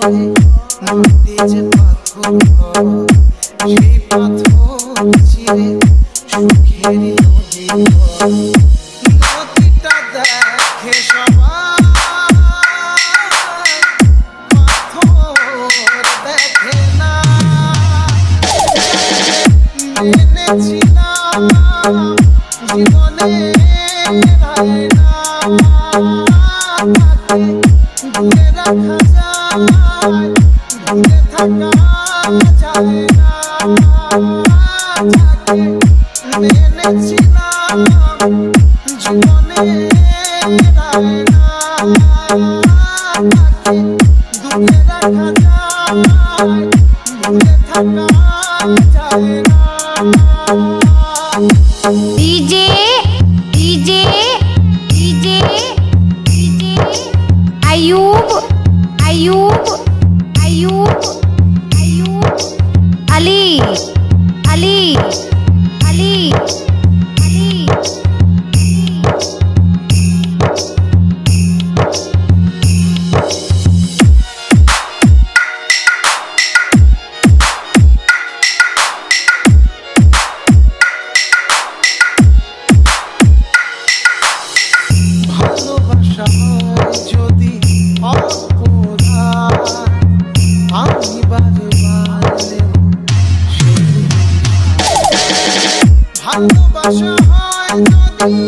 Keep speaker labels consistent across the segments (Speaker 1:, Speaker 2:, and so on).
Speaker 1: ছড়ে নদী যে পাথর সেই পাথর চিরে সুখের নদী নদীটা দেখে সবাই পাথর দেখে না এনেছিলাম জীবনে দূরে রাখা যায় দূরে থাকা যায় না এনেছিলাম জীবনে দূরে রাখা যায় দূরে থাকা যায় না
Speaker 2: DJ DJ DJ DJ Ayub Ayub Ayub Ayub Ali Ali Ali Ali
Speaker 1: ভালোবাসা যদি অপরাধ আমি বারে বারে ভালোবাসা হয় যদি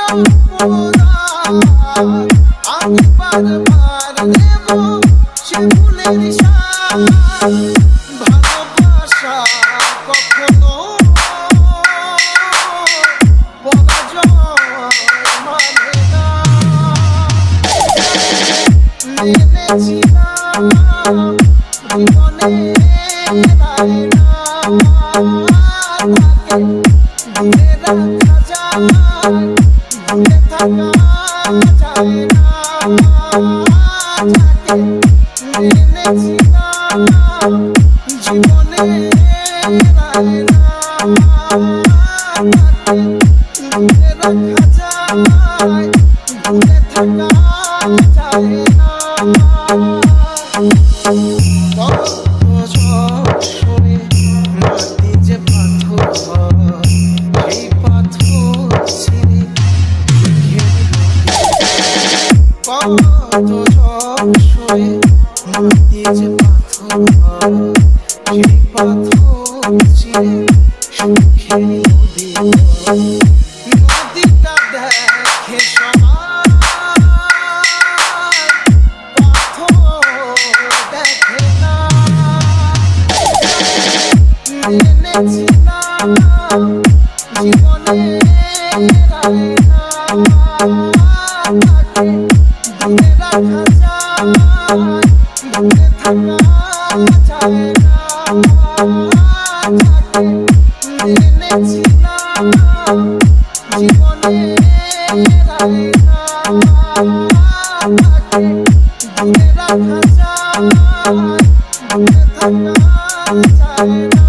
Speaker 1: অপরাধ আমি বারবার দেব সে ভুলের সাথ ভালোবাসা কখনো এনেছিলাম জীবনে দূরে রাখা যায় দূরে থাকা যায় না এনেছিলাম জীবনে দূরে রাখা যায় দূরে থাকা যায় না সরে নদী যে পাথর সেই পাথর ছিঁড়ে কত সরে নদী যে পাথর সেই পাথর ছিঁড়ে সুখের নদী নদীটা দেখে সবাই এনেছিলাম জীবনে দূরে রাখা যায় দূরে থাকা যায় না এনেছিলাম জীবনে দূরে রাখা যায় দূরে থাকা যায় না